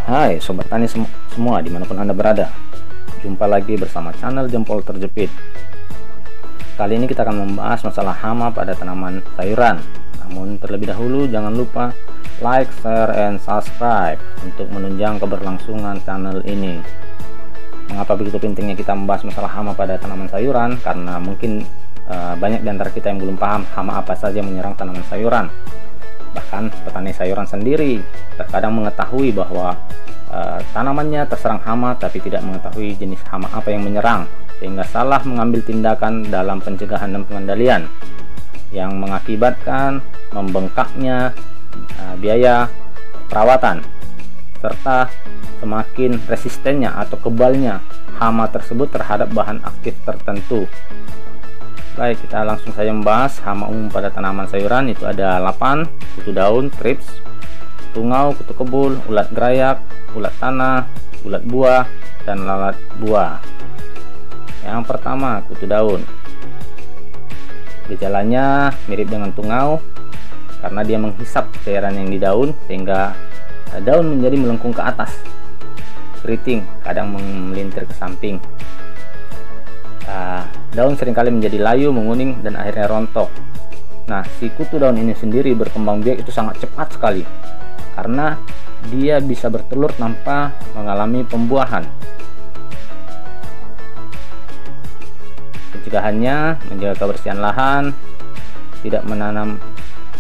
Hai Sobat Tani semua dimanapun Anda berada. Jumpa lagi bersama channel Jempol Terjepit. Kali ini kita akan membahas masalah hama pada tanaman sayuran. Namun terlebih dahulu jangan lupa like, share, and subscribe untuk menunjang keberlangsungan channel ini. Mengapa begitu pentingnya kita membahas masalah hama pada tanaman sayuran? Karena mungkin banyak di antara kita yang belum paham hama apa saja yang menyerang tanaman sayuran. Bahkan petani sayuran sendiri terkadang mengetahui bahwa tanamannya terserang hama tapi tidak mengetahui jenis hama apa yang menyerang, sehingga salah mengambil tindakan dalam pencegahan dan pengendalian yang mengakibatkan membengkaknya biaya perawatan serta semakin resistennya atau kebalnya hama tersebut terhadap bahan aktif tertentu. Baik, kita langsung saja membahas hama umum pada tanaman sayuran. Itu ada lapan, kutu daun, trips, tungau, kutu kebul, ulat gerayak, ulat tanah, ulat buah, dan lalat buah. Yang pertama, kutu daun. Gejalanya mirip dengan tungau karena dia menghisap cairan yang di daun sehingga daun menjadi melengkung ke atas, keriting, kadang melintir ke samping. Daun seringkali menjadi layu, menguning, dan akhirnya rontok. Nah, si kutu daun ini sendiri berkembang biak itu sangat cepat sekali karena dia bisa bertelur tanpa mengalami pembuahan. Pencegahannya menjaga kebersihan lahan, tidak menanam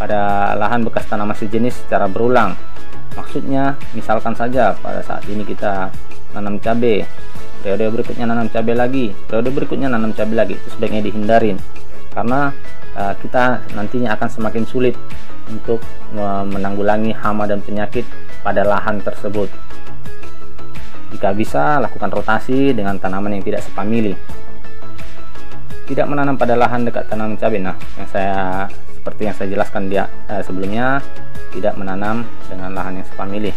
pada lahan bekas tanaman sejenis secara berulang. Maksudnya, misalkan saja pada saat ini kita nanam cabai, periode berikutnya nanam cabai lagi, periode berikutnya nanam cabai lagi, itu sebaiknya dihindarin karena kita nantinya akan semakin sulit untuk menanggulangi hama dan penyakit pada lahan tersebut. Jika bisa, lakukan rotasi dengan tanaman yang tidak sepamili. Tidak menanam pada lahan dekat tanaman cabai. Nah, seperti yang saya jelaskan sebelumnya, tidak menanam dengan lahan yang sepamili.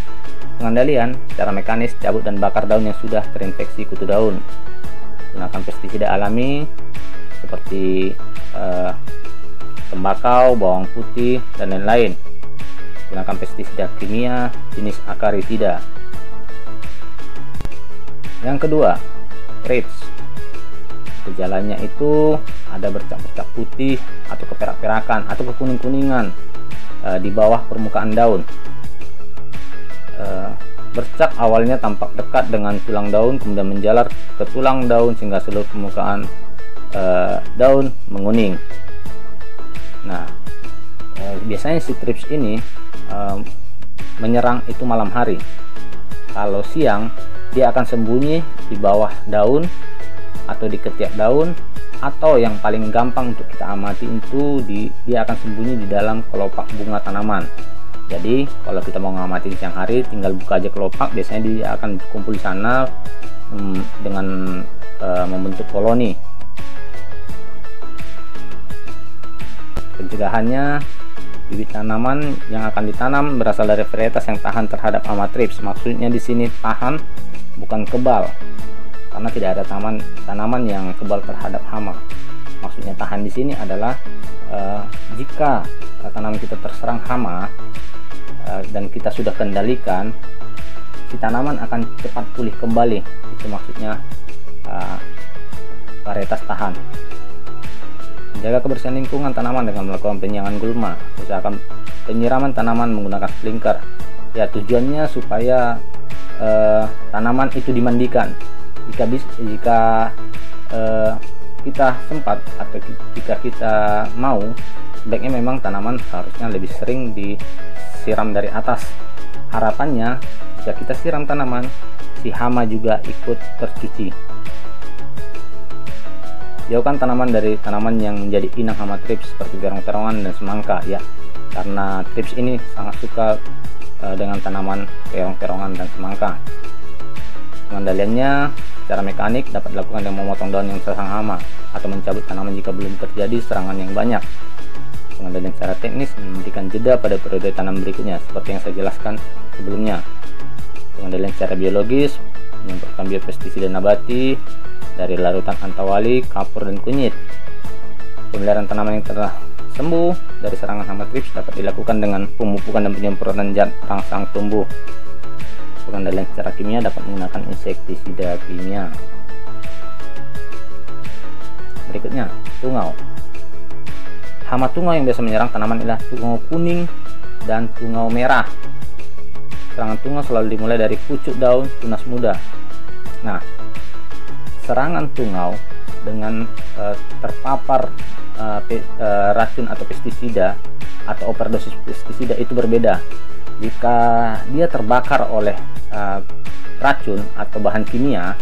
Pengendalian secara mekanis, cabut dan bakar daun yang sudah terinfeksi kutu daun. Gunakan pestisida alami seperti tembakau, bawang putih, dan lain-lain. Gunakan pestisida kimia jenis akarisida. Yang kedua, trips. Gejalanya itu ada bercak-bercak putih atau keperak-perakan atau kekuning-kuningan di bawah permukaan daun. Bercak awalnya tampak dekat dengan tulang daun, kemudian menjalar ke tulang daun sehingga seluruh permukaan daun menguning. Nah, biasanya si trips ini menyerang itu malam hari. Kalau siang, dia akan sembunyi di bawah daun atau di ketiak daun, atau yang paling gampang untuk kita amati itu dia akan sembunyi di dalam kelopak bunga tanaman. Jadi kalau kita mau ngamatin siang hari, tinggal buka aja kelopak, biasanya dia akan kumpul di sana dengan membentuk koloni. Pencegahannya, bibit tanaman yang akan ditanam berasal dari varietas yang tahan terhadap hama trips. Maksudnya di sini tahan, bukan kebal, karena tidak ada tanaman yang kebal terhadap hama. Maksudnya tahan di sini adalah jika tanaman kita terserang hama dan kita sudah kendalikan, si tanaman akan cepat pulih kembali. Itu maksudnya varietas tahan. Menjaga kebersihan lingkungan tanaman dengan melakukan penyiangan gulma. Usahakan penyiraman tanaman menggunakan sprinkler. Ya, tujuannya supaya tanaman itu dimandikan. Jika kita sempat atau jika kita mau, sebaiknya memang tanaman harusnya lebih sering disiram dari atas. Harapannya jika kita siram tanaman, si hama juga ikut tercuci. Jauhkan tanaman dari tanaman yang menjadi inang hama trips seperti terong-terongan dan semangka, ya, karena trips ini sangat suka dengan tanaman terong-terongan dan semangka. Pengendaliannya secara mekanik dapat dilakukan dengan memotong daun yang terserang hama atau mencabut tanaman jika belum terjadi serangan yang banyak. Pengendalian secara teknis memberikan jeda pada periode tanam berikutnya seperti yang saya jelaskan sebelumnya. Pengendalian secara biologis menyemprotkan biopestisida nabati dari larutan antawali, kapur, dan kunyit. Pemeliharaan tanaman yang telah sembuh dari serangan hama trips dapat dilakukan dengan pemupukan dan penyemprotan zat perangsang tumbuh. pengendalian secara kimia dapat menggunakan insektisida kimia. Berikutnya, tungau. Hama tungau yang biasa menyerang tanaman ialah tungau kuning dan tungau merah. Serangan tungau selalu dimulai dari pucuk daun tunas muda. Nah, serangan tungau dengan terpapar racun atau pestisida atau overdosis pestisida itu berbeda. Jika dia terbakar oleh racun atau bahan kimia,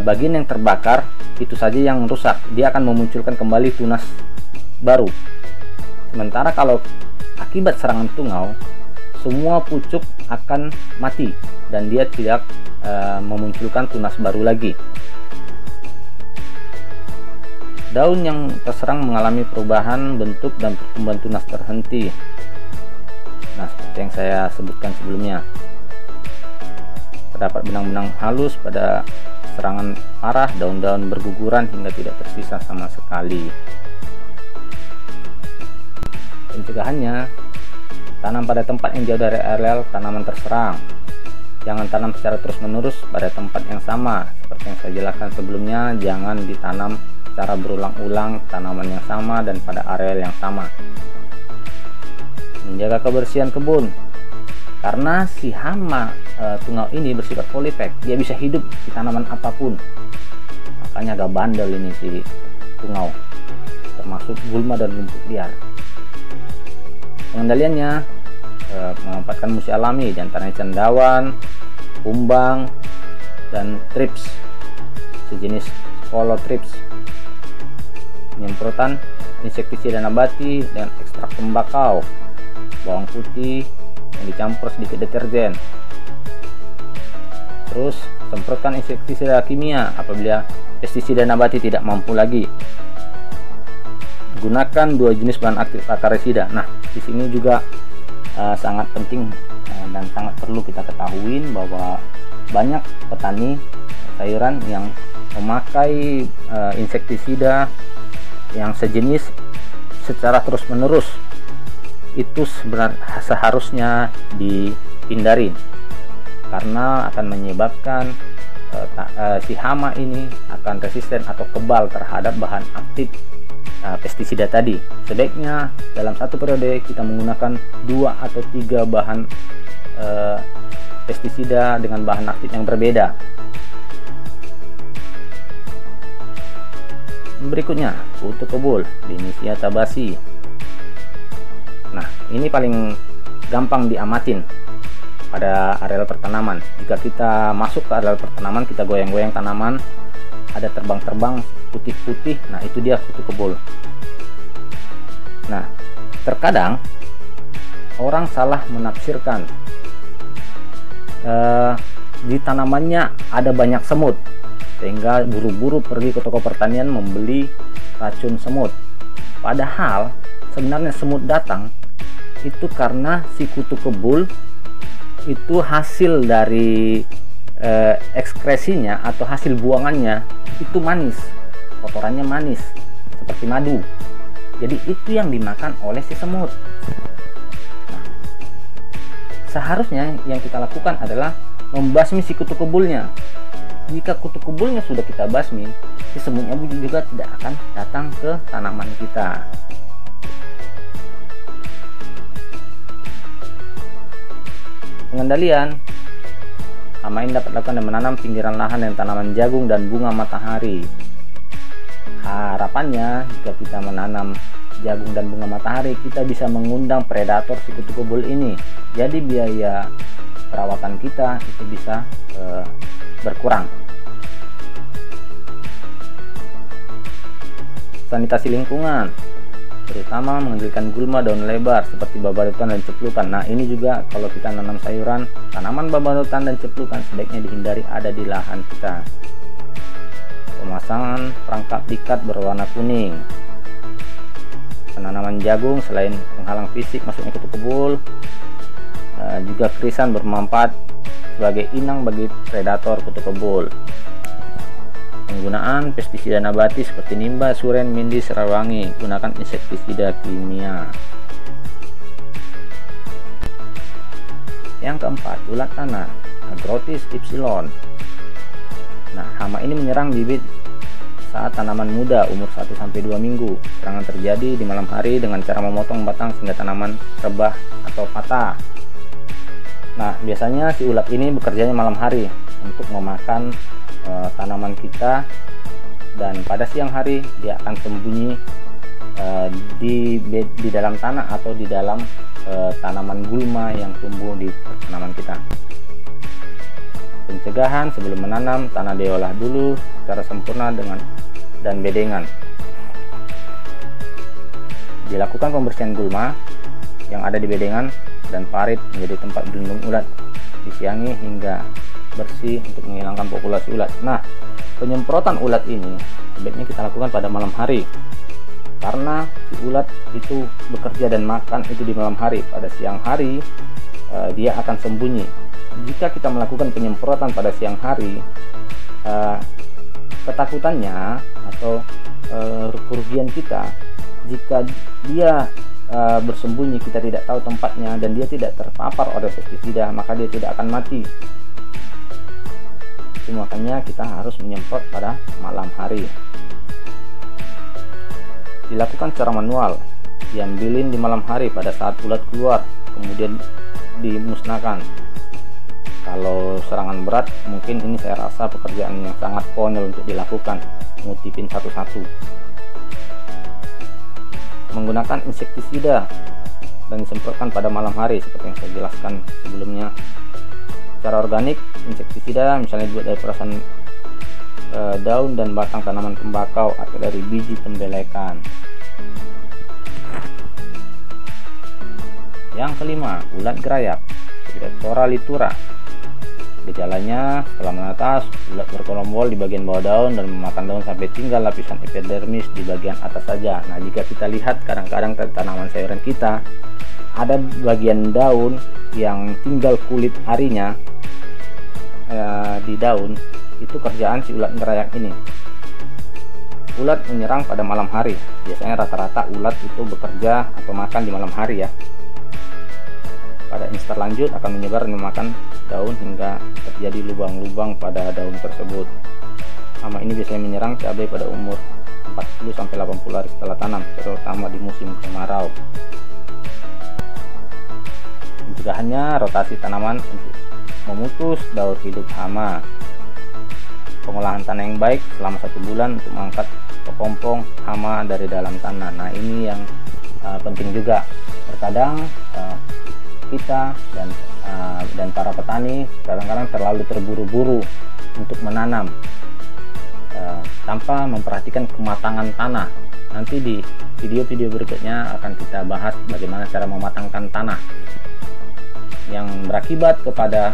bagian yang terbakar itu saja yang rusak, dia akan memunculkan kembali tunas baru. Sementara kalau akibat serangan tungau, semua pucuk akan mati dan dia tidak memunculkan tunas baru lagi. Daun yang terserang mengalami perubahan bentuk dan pertumbuhan tunas terhenti. Nah, seperti yang saya sebutkan sebelumnya, terdapat benang-benang halus pada serangan parah, daun-daun berguguran hingga tidak tersisa sama sekali. Pencegahannya, tanam pada tempat yang jauh dari areal tanaman terserang. Jangan tanam secara terus-menerus pada tempat yang sama. Seperti yang saya jelaskan sebelumnya, jangan ditanam secara berulang-ulang tanaman yang sama dan pada areal yang sama. Menjaga kebersihan kebun, karena si hama tungau ini bersifat polifag, dia bisa hidup di tanaman apapun. Makanya agak bandel ini si tungau, termasuk gulma dan lumpur liar. Pengendaliannya, memanfaatkan musi alami diantaranya cendawan, kumbang, dan trips sejenis Scolotrips. Penyemprotan insektisida nabati dan ekstrak tembakau, bawang putih yang dicampur sedikit deterjen. Terus semprotkan insektisida kimia apabila pestisida nabati tidak mampu lagi. Gunakan 2 jenis bahan aktif akarisida. Nah, di sini juga sangat penting dan sangat perlu kita ketahui bahwa banyak petani sayuran yang memakai insektisida yang sejenis secara terus-menerus. Itu seharusnya dihindari karena akan menyebabkan si hama ini akan resisten atau kebal terhadap bahan aktif pestisida tadi. Sebaiknya dalam satu periode kita menggunakan 2 atau 3 bahan pestisida dengan bahan aktif yang berbeda. Berikutnya, kutu kebul, Bemisia tabasi. Nah, ini paling gampang diamatin pada areal pertanaman. Jika kita masuk ke areal pertanaman, kita goyang-goyang tanaman, ada terbang-terbang putih-putih, nah itu dia kutu kebul. Nah, terkadang orang salah menafsirkan di tanamannya ada banyak semut, sehingga buru-buru pergi ke toko pertanian membeli racun semut. Padahal sebenarnya semut datang itu karena si kutu kebul itu hasil dari ekskresinya atau hasil buangannya itu manis, kotorannya manis seperti madu. Jadi itu yang dimakan oleh si semut. Nah, seharusnya yang kita lakukan adalah membasmi si kutu kebulnya. Jika kutu kebulnya sudah kita basmi, si semutnya juga tidak akan datang ke tanaman kita. Pengendalian, hama ini dapat dilakukan dengan menanam pinggiran lahan dan tanaman jagung dan bunga matahari. Harapannya jika kita menanam jagung dan bunga matahari, kita bisa mengundang predator si kutu kebul ini. Jadi biaya perawatan kita itu bisa berkurang. Sanitasi lingkungan, terutama mengendalikan gulma daun lebar seperti babarutan dan ceplukan. Nah, ini juga kalau kita nanam sayuran, tanaman babarutan dan ceplukan sebaiknya dihindari ada di lahan kita. Pemasangan perangkap ikat berwarna kuning. Penanaman jagung selain menghalang fisik masuknya kutu kebul, juga krisan bermanfaat sebagai inang bagi predator kutu kebul. Penggunaan pestisida nabati seperti nimba, suren, mindi, serawangi. Gunakan insektisida kimia. Yang keempat, ulat tanah Agrotis ypsilon. Nah, hama ini menyerang bibit saat tanaman muda umur 1-2 minggu. Serangan terjadi di malam hari dengan cara memotong batang sehingga tanaman rebah atau patah. Nah, biasanya si ulat ini bekerjanya malam hari untuk memakan tanaman kita, dan pada siang hari dia akan sembunyi di dalam tanah atau di dalam tanaman gulma yang tumbuh di tanaman kita. Pencegahan: sebelum menanam, tanah diolah dulu secara sempurna dan bedengan. Dilakukan pembersihan gulma yang ada di bedengan dan parit menjadi tempat berlindung ulat. Disiangi hingga bersih untuk menghilangkan populasi ulat. Nah, penyemprotan ulat ini sebaiknya kita lakukan pada malam hari, karena si ulat itu bekerja dan makan itu di malam hari. Pada siang hari dia akan sembunyi. Jika kita melakukan penyemprotan pada siang hari, ketakutannya atau kerugian kita, jika dia bersembunyi, kita tidak tahu tempatnya dan dia tidak terpapar oleh pestisida, maka dia tidak akan mati. Itu makanya kita harus menyemprot pada malam hari. Dilakukan secara manual, diambilin di malam hari pada saat ulat keluar, kemudian dimusnahkan. Kalau serangan berat, mungkin ini saya rasa pekerjaan yang sangat konyol untuk dilakukan, ngutipin satu-satu. Menggunakan insektisida dan disemprotkan pada malam hari seperti yang saya jelaskan sebelumnya. Secara organik, insektisida misalnya dibuat dari perasan daun dan batang tanaman tembakau atau dari biji tembelekan. Yang kelima, ulat gerayak Spidoptora litura. Gejalanya: setelah menetas, ulat bergerombol di bagian bawah daun dan memakan daun sampai tinggal lapisan epidermis di bagian atas saja. Nah, jika kita lihat kadang-kadang tanaman sayuran kita ada bagian daun yang tinggal kulit arinya di daun, itu kerjaan si ulat gerayak ini. Ulat menyerang pada malam hari. Biasanya rata-rata ulat itu bekerja atau makan di malam hari ya. Pada instar lanjut akan menyebar dan memakan daun hingga terjadi lubang-lubang pada daun tersebut. Hama ini biasanya menyerang cabai pada umur 40-80 hari setelah tanam, terutama di musim kemarau. Pencegahannya: rotasi tanaman untuk memutus daur hidup hama. Pengolahan tanah yang baik selama 1 bulan untuk mengangkat kepompong hama dari dalam tanah. Nah, ini yang penting juga. Terkadang kita dan para petani kadang-kadang terlalu terburu-buru untuk menanam tanpa memperhatikan kematangan tanah. Nanti di video-video berikutnya akan kita bahas bagaimana cara mematangkan tanah, yang berakibat kepada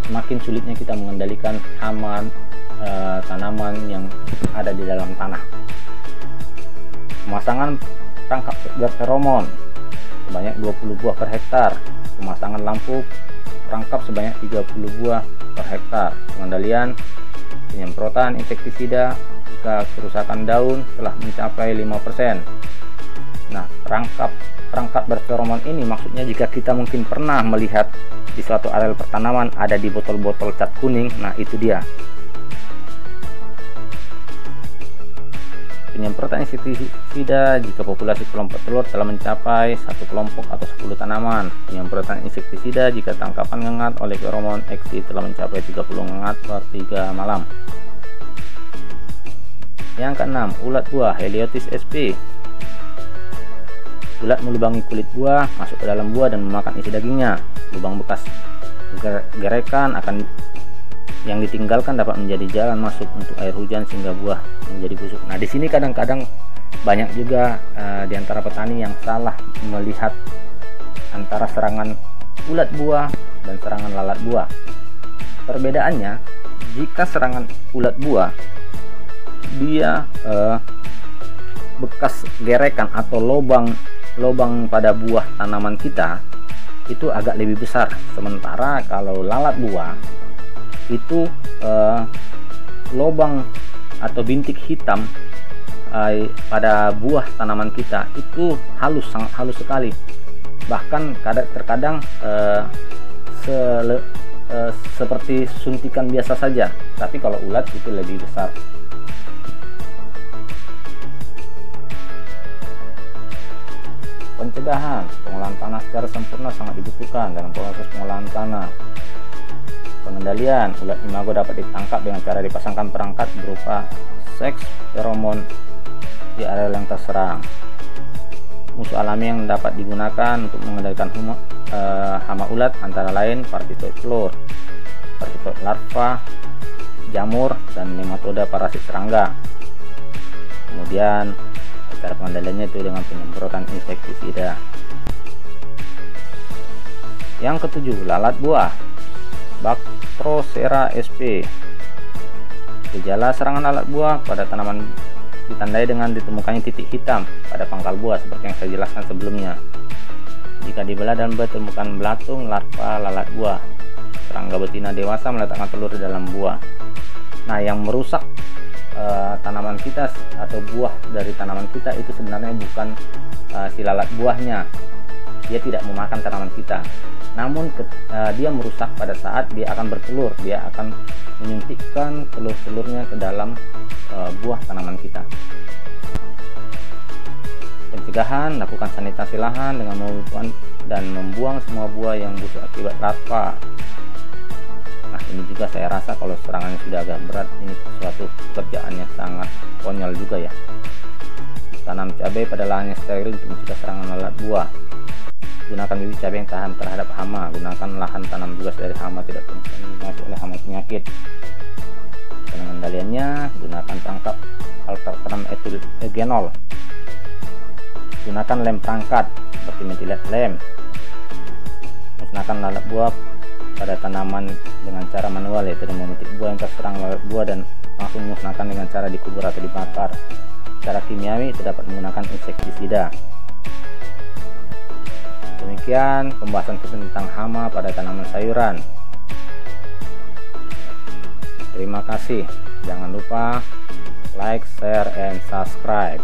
semakin sulitnya kita mengendalikan hama tanaman yang ada di dalam tanah. Pemasangan perangkap feromon sebanyak 20 buah per hektar. Pemasangan lampu perangkap sebanyak 30 buah per hektar. Pengendalian: penyemprotan insektisida jika kerusakan daun telah mencapai 5%. Nah, perangkap berferomon ini maksudnya jika kita mungkin pernah melihat di suatu areal pertanaman ada di botol-botol cat kuning, nah itu dia. Penyemprotan insektisida jika populasi kelompok telur telah mencapai 1 kelompok atau 10 tanaman. Penyemprotan insektisida jika tangkapan ngengat oleh feromon X telah mencapai 30 ngengat per 3 malam. Yang keenam, ulat buah Heliotis sp. Ulat melubangi kulit buah, masuk ke dalam buah dan memakan isi dagingnya. Lubang bekas gerekan yang ditinggalkan dapat menjadi jalan masuk untuk air hujan sehingga buah menjadi busuk. Nah, di sini kadang-kadang banyak juga di antara petani yang salah melihat antara serangan ulat buah dan serangan lalat buah. Perbedaannya, jika serangan ulat buah dia bekas gerekan atau lubang pada buah tanaman kita itu agak lebih besar, sementara kalau lalat buah itu lubang atau bintik hitam pada buah tanaman kita itu sangat halus sekali. bahkan terkadang seperti suntikan biasa saja, tapi kalau ulat itu lebih besar. Pencegahan pengolahan tanah secara sempurna sangat dibutuhkan dalam proses pengolahan tanah. Pengendalian ulat imago dapat ditangkap dengan cara dipasangkan perangkat berupa seks feromon di area yang terserang. Musuh alami yang dapat digunakan untuk mengendalikan hama ulat antara lain partitoid telur, partitoid larva, jamur, dan nematoda parasit serangga. Kemudian cara pengendaliannya itu dengan penyemprotan insektisida. Yang ketujuh, lalat buah. Bactrocera sp. Gejala serangan lalat buah pada tanaman ditandai dengan ditemukannya titik hitam pada pangkal buah seperti yang saya jelaskan sebelumnya. Jika dibelah dan ditemukan belatung larva lalat buah, serangga betina dewasa meletakkan telur di dalam buah. Nah, yang merusak tanaman kita atau buah dari tanaman kita itu sebenarnya bukan si lalat buahnya. Dia tidak memakan tanaman kita, namun dia merusak pada saat dia akan bertelur. Dia akan menyuntikkan telur-telurnya ke dalam buah tanaman kita. Pencegahan, lakukan sanitasi lahan dengan membuang semua buah yang busuk akibat larva. Nah, ini juga saya rasa kalau serangannya sudah agak berat, ini suatu pekerjaan yang sangat konyol juga ya. Tanam cabai pada lahan yang steril untuk mencegah serangan lalat buah. Gunakan bibit cabai yang tahan terhadap hama. Gunakan lahan tanam bebas dari hama, tidak terkontaminasi oleh hama penyakit. Pengendaliannya, gunakan perangkap alternatif etil eugenol. Gunakan lem perangkat seperti metilat lem. Musnahkan lalat buah pada tanaman dengan cara manual, yaitu memetik buah yang terserang lalat buah dan langsung musnahkan dengan cara dikubur atau dibakar. Cara kimiawi itu dapat menggunakan insektisida. Demikian pembahasan kita tentang hama pada tanaman sayuran. Terima kasih. Jangan lupa like, share, and subscribe.